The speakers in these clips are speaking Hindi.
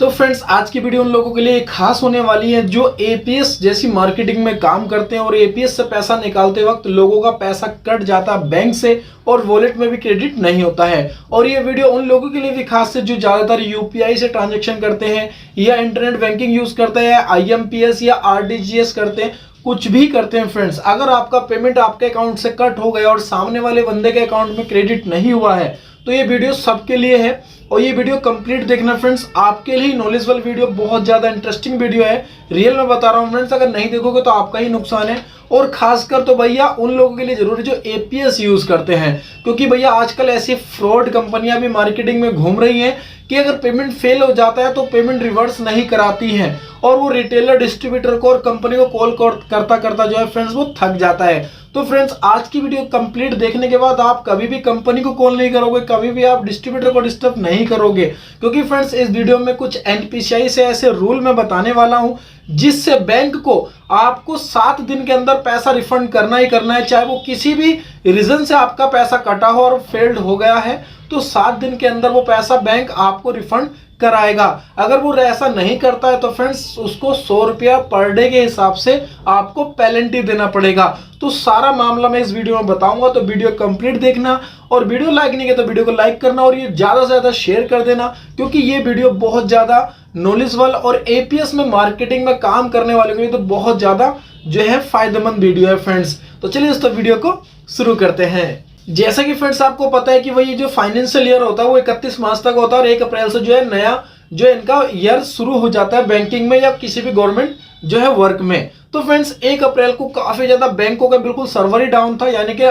तो फ्रेंड्स आज की वीडियो उन लोगों के लिए खास होने वाली है जो एपीएस जैसी मार्केटिंग में काम करते हैं और एपीएस से पैसा निकालते वक्त लोगों का पैसा कट जाता है बैंक से और वॉलेट में भी क्रेडिट नहीं होता है। और ये वीडियो उन लोगों के लिए भी खास है जो ज्यादातर यूपीआई से ट्रांजेक्शन करते हैं या इंटरनेट बैंकिंग यूज करते हैं, आईएमपीएस या आरटीजीएस करते हैं, कुछ भी करते हैं। फ्रेंड्स अगर आपका पेमेंट आपके अकाउंट से कट हो गया और सामने वाले बंदे के अकाउंट में क्रेडिट नहीं हुआ है तो ये वीडियो सबके लिए है और ये वीडियो कंप्लीट देखना फ्रेंड्स, आपके लिए नॉलेजेबल वीडियो, बहुत ज्यादा इंटरेस्टिंग वीडियो है। रियल में बता रहा हूँ फ्रेंड्स, अगर नहीं देखोगे तो आपका ही नुकसान है। और खासकर तो भैया उन लोगों के लिए जरूरी जो एपीएस यूज करते हैं, क्योंकि भैया आजकल ऐसी फ्रॉड कंपनियां भी मार्केटिंग में घूम रही हैं कि अगर पेमेंट फेल हो जाता है तो पेमेंट रिवर्स नहीं कराती हैं और वो रिटेलर, डिस्ट्रीब्यूटर को और कंपनी को कॉल करता करता जो है फ्रेंड्स वो थक जाता है। तो फ्रेंड्स आज की वीडियो कंप्लीट देखने के बाद आप कभी भी कंपनी को कॉल नहीं करोगे, कभी भी आप डिस्ट्रीब्यूटर को डिस्टर्ब नहीं करोगे, क्योंकि फ्रेंड्स इस वीडियो में कुछ एनपीसीआई से ऐसे रूल मैं बताने वाला हूं जिससे बैंक को आपको 7 दिन के अंदर पैसा रिफंड करना ही करना है। चाहे वो किसी भी रीजन से आपका पैसा कटा हो और फेल्ड हो गया है तो 7 दिन के अंदर वो पैसा बैंक आपको रिफंड कराएगा। अगर वो ऐसा नहीं करता है तो फ्रेंड्स उसको 100 रुपया पर डे के हिसाब से आपको पेनल्टी देना पड़ेगा। तो सारा मामला मैं इस वीडियो में बताऊंगा, तो वीडियो कंप्लीट देखना और वीडियो लाइक नहीं किया तो वीडियो को लाइक करना और ये ज्यादा से ज्यादा शेयर कर देना, क्योंकि ये वीडियो बहुत ज्यादा नॉलेजेबल और एपीएस में मार्केटिंग में काम करने वाले के लिए तो बहुत ज्यादा जो है फायदेमंद वीडियो है फ्रेंड्स। तो चलिए इस वीडियो को शुरू करते हैं। जैसा कि फ्रेंड्स आपको पता है कि वही जो फाइनेंशियल ईयर होता है वो 31 मार्च तक होता है और 1 अप्रैल से जो है नया जो इनका ईयर शुरू हो जाता है बैंकिंग में या किसी भी गवर्नमेंट जो है वर्क में। तो फ्रेंड्स 1 अप्रैल को काफी ज्यादा बैंकों का बिल्कुल सर्वर ही डाउन था, यानी कि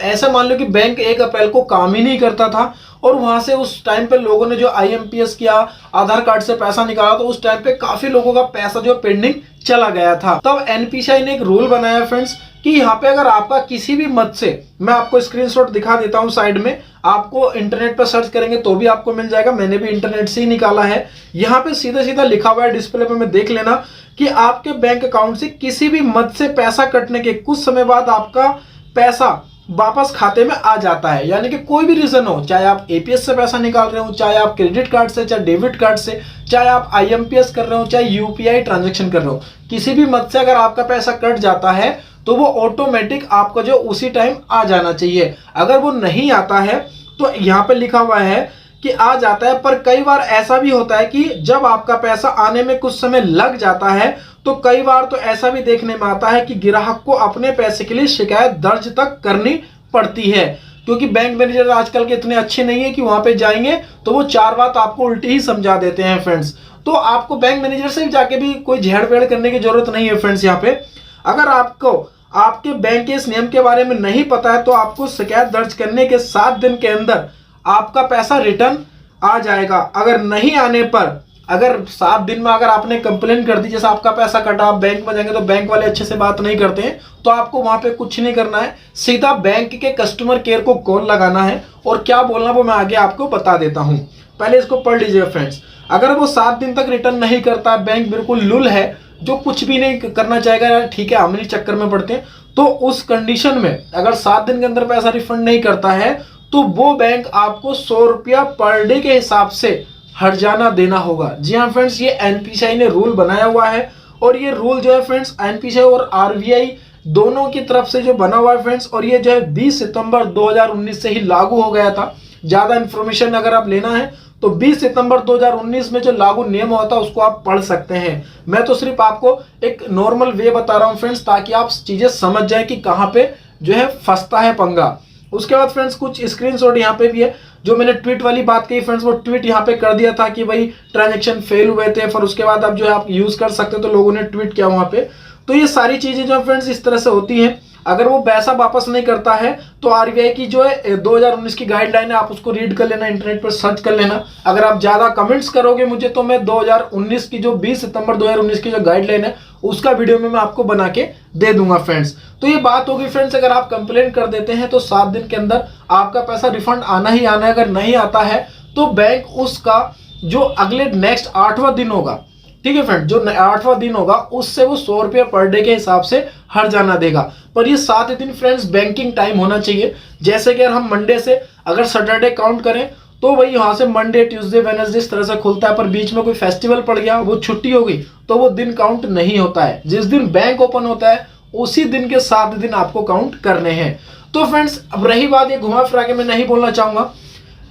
ऐसा मान लो कि बैंक 1 अप्रैल को काम ही नहीं करता था और वहां से उस टाइम पे लोगों ने जो आईएमपीएस किया, आधार कार्ड से पैसा निकाला, तो उस टाइम पे काफी लोगों का पैसा जो पेंडिंग चला गया था। तब एनपीसीआई ने एक रूल बनाया फ्रेंड्स कि यहाँ पे अगर आपका किसी भी मत से, मैं आपको स्क्रीनशॉट दिखा देता हूँ साइड में, आपको इंटरनेट पर सर्च करेंगे तो भी आपको मिल जाएगा, मैंने भी इंटरनेट से ही निकाला है। यहाँ पे सीधा सीधा लिखा हुआ है डिस्प्ले पे में देख लेना कि आपके बैंक अकाउंट से किसी भी मत से पैसा कटने के कुछ समय बाद आपका पैसा वापस खाते में आ जाता है। यानी कि कोई भी रीजन हो, चाहे आप एपीएस से पैसा निकाल रहे हो, चाहे आप क्रेडिट कार्ड से, चाहे डेबिट कार्ड से, चाहे आप आईएमपीएस कर रहे हो, चाहे यूपीआई ट्रांजैक्शन कर रहे हो, किसी भी मत से अगर आपका पैसा कट जाता है तो वो ऑटोमेटिक आपको जो उसी टाइम आ जाना चाहिए। अगर वो नहीं आता है तो यहाँ पे लिखा हुआ है कि आ जाता है, पर कई बार ऐसा भी होता है कि जब आपका पैसा आने में कुछ समय लग जाता है तो कई बार तो ऐसा भी देखने में आता है कि ग्राहक को अपने पैसे के लिए शिकायत दर्ज तक करनी पड़ती है, क्योंकि बैंक मैनेजर आजकल के इतने अच्छे नहीं है कि वहां पे जाएंगे तो वो 4 बात आपको उल्टी ही समझा देते हैं फ्रेंड्स। तो आपको बैंक मैनेजर से जाके भी कोई झेड़-पेड़ करने की जरूरत नहीं है फ्रेंड्स। यहाँ पे अगर आपको आपके बैंक के इस नियम के बारे में नहीं पता है तो आपको शिकायत दर्ज करने के 7 दिन के अंदर आपका पैसा रिटर्न आ जाएगा। अगर नहीं आने पर, अगर 7 दिन में अगर आपने कंप्लेन कर दी, जैसे आपका पैसा कटा, आप बैंक में जाएंगे तो बैंक वाले अच्छे से बात नहीं करते हैं, तो आपको वहां पे कुछ नहीं करना है, सीधा बैंक के कस्टमर केयर को कॉल लगाना है और क्या बोलना वो मैं आगे आपको बता देता हूं। पहले इसको पढ़ लीजिएगा फ्रेंड्स। अगर वो 7 दिन तक रिटर्न नहीं करता, बैंक बिल्कुल लुल है, जो कुछ भी नहीं करना चाहेगा, ठीक है हम नहीं चक्कर में पड़ते हैं, तो उस कंडीशन में अगर 7 दिन के अंदर पैसा रिफंड नहीं करता है तो वो बैंक आपको 100 रुपया पर डे के हिसाब से हर्जाना देना होगा। जी हाँ फ्रेंड्स, ये एनपीसीआई ने रूल बनाया हुआ है और ये रूल जो है फ्रेंड्स एनपीसीआई और आरबीआई दोनों की तरफ से जो बना हुआ है फ्रेंड्स, और ये जो है 20 सितंबर 2019 से ही लागू हो गया था। ज्यादा इंफॉर्मेशन अगर आप लेना है तो 20 सितंबर 2019 में जो लागू नियम होता है उसको आप पढ़ सकते हैं। मैं तो सिर्फ आपको एक नॉर्मल वे बता रहा हूं फ्रेंड्स, ताकि आप चीजें समझ जाए कि कहां पे जो है फंसता है पंगा। उसके बाद फ्रेंड्स कुछ स्क्रीनशॉट यहाँ पे भी है, जो मैंने ट्वीट वाली बात कही फ्रेंड्स, वो ट्वीट यहाँ पे कर दिया था कि भाई ट्रांजैक्शन फेल हुए थे, फिर उसके बाद अब जो है आप यूज कर सकते हो, तो लोगों ने ट्वीट किया वहां पे। तो ये सारी चीजें जो फ्रेंड्स इस तरह से होती हैं। अगर वो पैसा वापस नहीं करता है तो आरबीआई की जो है 2019 की गाइडलाइन है, आप उसको रीड कर लेना, इंटरनेट पर सर्च कर लेना। अगर आप ज्यादा कमेंट्स करोगे मुझे तो मैं 2019 की जो 20 सितंबर 2019 की जो गाइडलाइन है उसका वीडियो में मैं आपको बना के दे दूंगा फ्रेंड्स। तो ये बात होगी फ्रेंड्स, अगर आप कंप्लेन कर देते हैं तो 7 दिन के अंदर आपका पैसा रिफंड आना ही आना है। अगर नहीं आता है तो बैंक उसका जो अगले नेक्स्ट 8वां दिन होगा, ठीक है फ्रेंड, जो 8वां दिन होगा उससे वो 100 रुपया पर डे के हिसाब से हर्जाना देगा। पर ये 7 दिन फ्रेंड्स बैंकिंग टाइम होना चाहिए। जैसे कि अगर हम मंडे से अगर सैटरडे काउंट करें तो वही वहां से मंडे ट्यूसडे वेडनेसडे इस तरह से खुलता है, पर बीच में कोई फेस्टिवल पड़ गया, वो छुट्टी हो गई, तो वो दिन काउंट नहीं होता है। जिस दिन बैंक ओपन होता है उसी दिन के 7 दिन आपको काउंट करने हैं। तो फ्रेंड्स, अब रही बात, ये घुमा फिरा के मैं नहीं बोलना चाहूंगा,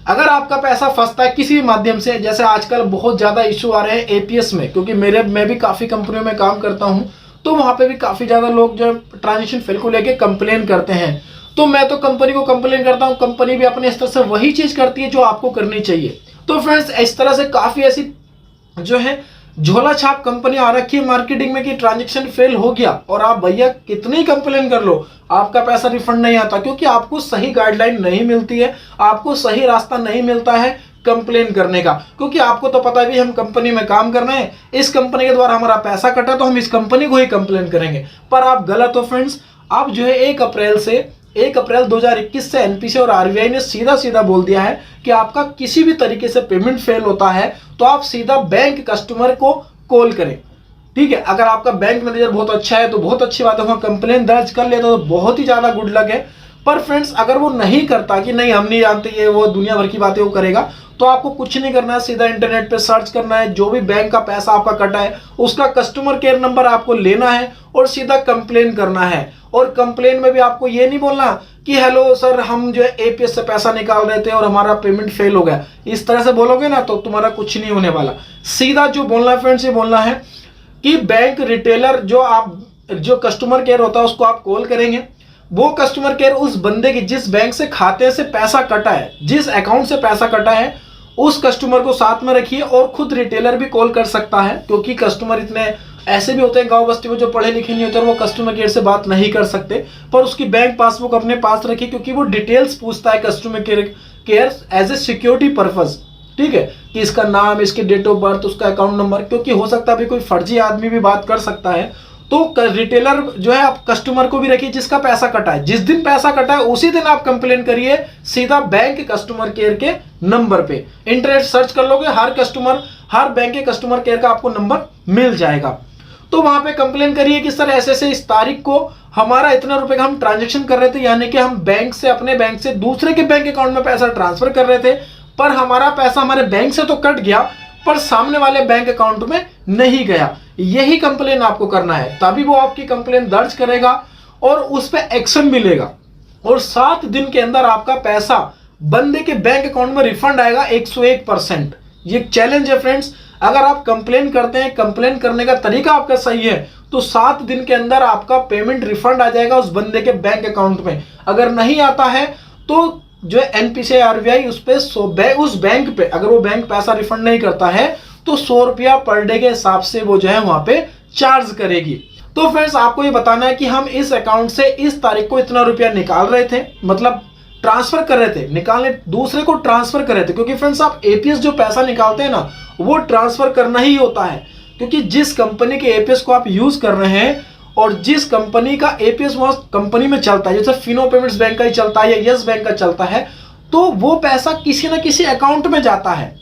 अगर आपका पैसा फंसता है किसी भी माध्यम से, जैसे आजकल बहुत ज्यादा इशू आ रहे हैं एपीएस में, क्योंकि मैं भी काफी कंपनियों में काम करता हूं, तो वहां पे भी काफी ज्यादा लोग जो ट्रांजेक्शन फेल को लेके कंप्लेन करते हैं। तो मैं तो कंपनी को कंप्लेन करता हूं, कंपनी भी अपने स्तर से वही चीज करती है जो आपको करनी चाहिए। तो फ्रेंड्स, इस तरह से काफी ऐसी जो है झोला छाप कंपनी आ रखी है मार्केटिंग में कि ट्रांजैक्शन फेल हो गया और आप भैया कितनी कंप्लेन कर लो, आपका पैसा रिफंड नहीं आता, क्योंकि आपको सही गाइडलाइन नहीं मिलती है, आपको सही रास्ता नहीं मिलता है कंप्लेन करने का। क्योंकि आपको तो पता भी हम कंपनी में काम कर रहे हैं, इस कंपनी के द्वारा हमारा पैसा कटा तो हम इस कंपनी को ही कंप्लेन करेंगे, पर आप गलत हो फ्रेंड्स। आप जो है 1 अप्रैल 2021 से एनपीसी और आरबीआई ने सीधा सीधा बोल दिया है कि आपका किसी भी तरीके से पेमेंट फेल होता है तो आप सीधा बैंक कस्टमर को कॉल करें। ठीक है, अगर आपका बैंक मैनेजर बहुत अच्छा है तो बहुत अच्छी बात है, वहां कंप्लेन दर्ज कर लेता तो बहुत ही ज्यादा गुड लक है। पर फ्रेंड्स, अगर वो नहीं करता कि नहीं हम नहीं जानते, ये वो दुनिया भर की बातें वो करेगा, तो आपको कुछ नहीं करना है, सीधा इंटरनेट पे सर्च करना है, जो भी बैंक का पैसा आपका कटा है उसका कस्टमर केयर नंबर आपको लेना है और सीधा कंप्लेन करना है। और कंप्लेन में भी आपको ये नहीं बोलना कि हेलो सर, हम जो है एपीएस से पैसा निकाल रहे थे और हमारा पेमेंट फेल हो गया, इस तरह से बोलोगे ना तो तुम्हारा कुछ नहीं होने वाला। सीधा जो बोलना है फ्रेंड्स, ये बोलना है कि बैंक रिटेलर जो कस्टमर केयर होता है उसको आप कॉल करेंगे, वो कस्टमर केयर उस बंदे की जिस बैंक से खाते से पैसा कटा है, जिस अकाउंट से पैसा कटा है, उस कस्टमर को साथ में रखिए। और खुद रिटेलर भी कॉल कर सकता है, क्योंकि कस्टमर इतने ऐसे भी होते हैं गांव बस्ती में जो पढ़े लिखे नहीं होते, वो कस्टमर केयर से बात नहीं कर सकते, पर उसकी बैंक पासबुक अपने पास रखिए, क्योंकि वो डिटेल्स पूछता है customer care as a security purpose. ठीक है, कि इसका नाम, इसकी डेट ऑफ बर्थ, उसका अकाउंट नंबर, क्योंकि हो सकता है कोई फर्जी आदमी भी बात कर सकता है। तो रिटेलर जो है आप कस्टमर को भी रखिए जिसका पैसा कटा है, जिस दिन पैसा कटा है उसी दिन आप कंप्लेन करिए सीधा बैंक कस्टमर केयर के नंबर पे। इंटरनेट सर्च कर लोगे, हर बैंक के कस्टमर केयर का आपको नंबर मिल जाएगा। तो वहां पे कंप्लेन करिए कि सर ऐसे से इस तारीख को हमारा इतना रुपए का हम ट्रांजेक्शन कर रहे थे, यानी कि हम बैंक से अपने बैंक से दूसरे के बैंक अकाउंट में पैसा ट्रांसफर कर रहे थे, पर हमारा पैसा हमारे बैंक से तो कट गया पर सामने वाले बैंक अकाउंट में नहीं गया। यही कंप्लेन आपको करना है, तभी वो आपकी कंप्लेन दर्ज करेगा और उस पर एक्शन मिलेगा और 7 दिन के अंदर आपका पैसा बंदे के बैंक अकाउंट में रिफंड आएगा 101%। ये चैलेंज है फ्रेंड्स। अगर आप कंप्लेन करते हैं, कंप्लेन करने का तरीका आपका सही है, तो 7 दिन के अंदर आपका पेमेंट रिफंड आ जाएगा उस बंदे के बैंक अकाउंट में। अगर नहीं आता है तो जो एनपीसी आरबीआई उस बैंक पे अगर वो बैंक पैसा रिफंड नहीं करता है तो 100 रुपया पर डे के हिसाब से वो जो है वहां पे चार्ज करेगी। तो फ्रेंड्स, आपको ये बताना है कि हम इस अकाउंट से इस तारीख को इतना रुपया निकाल रहे थे, मतलब ट्रांसफर कर रहे थे, निकालने दूसरे को ट्रांसफर कर रहे थे, क्योंकि फ्रेंड्स आप एपीएस जो पैसा निकालते हैं ना वो ट्रांसफर करना ही होता है, क्योंकि जिस कंपनी के एपीएस को आप यूज कर रहे हैं और जिस कंपनी का एपीएस वहां कंपनी में चलता है, जैसे फिनो पेमेंट्स बैंक का ही चलता है या यस बैंक का चलता है, तो वो पैसा किसी ना किसी अकाउंट में जाता है,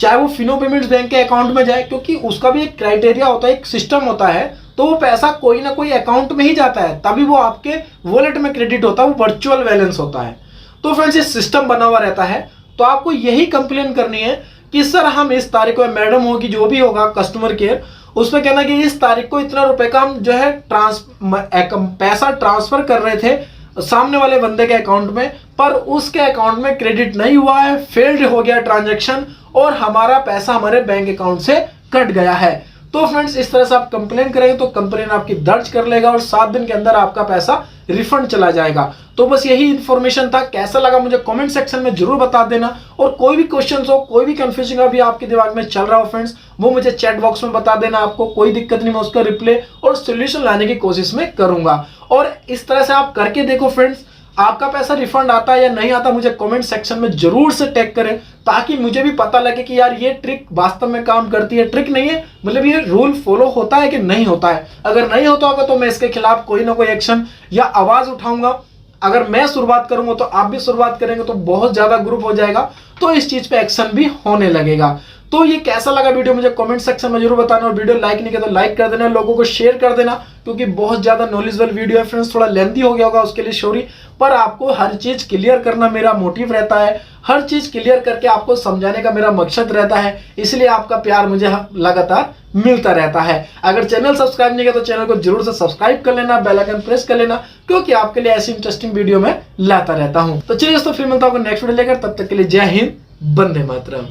चाहे वो फिनो पेमेंट्स बैंक के अकाउंट में जाए, क्योंकि उसका भी एक क्राइटेरिया होता है, एक सिस्टम होता है, तो वो पैसा कोई ना कोई अकाउंट में ही जाता है, तभी वो आपके वॉलेट में क्रेडिट होता है, वो वर्चुअल बैलेंस होता है। तो फ्रेंड्स, ये सिस्टम बना हुआ रहता है। तो आपको यही कंप्लेन करनी है कि सर हम इस तारीख को, मैडम होगी जो भी होगा कस्टमर केयर, उसमें कहना कि इस तारीख को इतना रुपए का हम जो है पैसा ट्रांसफर कर रहे थे सामने वाले बंदे के अकाउंट में, पर उसके अकाउंट में क्रेडिट नहीं हुआ है, फेल्ड हो गया ट्रांजैक्शन और हमारा पैसा हमारे बैंक अकाउंट से कट गया है। तो फ्रेंड्स, इस तरह से आप कंप्लेन करेंगे तो कंप्लेन आपकी दर्ज कर लेगा और 7 दिन के अंदर आपका पैसा रिफंड चला जाएगा। तो बस यही इंफॉर्मेशन था। कैसा लगा मुझे कमेंट सेक्शन में जरूर बता देना, और कोई भी क्वेश्चन हो, कोई भी कंफ्यूजन अभी आपके दिमाग में चल रहा हो फ्रेंड्स, वो मुझे चैट बॉक्स में बता देना। आपको कोई दिक्कत नहीं, मैं उसका रिप्लाई और सोल्यूशन लाने की कोशिश में करूंगा। और इस तरह से आप करके देखो फ्रेंड्स, आपका पैसा रिफंड आता है या नहीं आता, मुझे कमेंट सेक्शन में जरूर से टैग करें, ताकि मुझे भी पता लगे कि यार ये ट्रिक वास्तव में काम करती है। ट्रिक नहीं है, मतलब ये रूल फॉलो होता है कि नहीं होता है। अगर नहीं होता होगा तो मैं इसके खिलाफ कोई ना कोई एक्शन या आवाज उठाऊंगा। अगर मैं शुरुआत करूंगा तो आप भी शुरुआत करेंगे, तो बहुत ज्यादा ग्रुप हो जाएगा, तो इस चीज पे एक्शन भी होने लगेगा। तो ये कैसा लगा वीडियो मुझे कमेंट सेक्शन में जरूर बताना, और वीडियो लाइक नहीं किया तो लाइक कर देना, लोगों को शेयर कर देना, क्योंकि बहुत ज्यादा नॉलेजेबल वीडियो है फ्रेंड्स। थोड़ा लेंथी हो गया होगा, उसके लिए सॉरी, पर आपको हर चीज क्लियर करना मेरा मोटिव रहता है। हर चीज क्लियर करके आपको समझाने का मेरा मकसद रहता है, इसलिए आपका प्यार मुझे लगातार मिलता रहता है। अगर चैनल सब्सक्राइब नहीं किया तो चैनल को जरूर से सब्सक्राइब कर लेना, बेल आइकन प्रेस कर लेना, क्योंकि आपके लिए ऐसी इंटरेस्टिंग वीडियो मैं लाता रहता हूं। तो चलिए दोस्तों, फिर मिलता हूं नेक्स्ट वीडियो लेकर, तब तक के लिए जय हिंद, वंदे मातरम।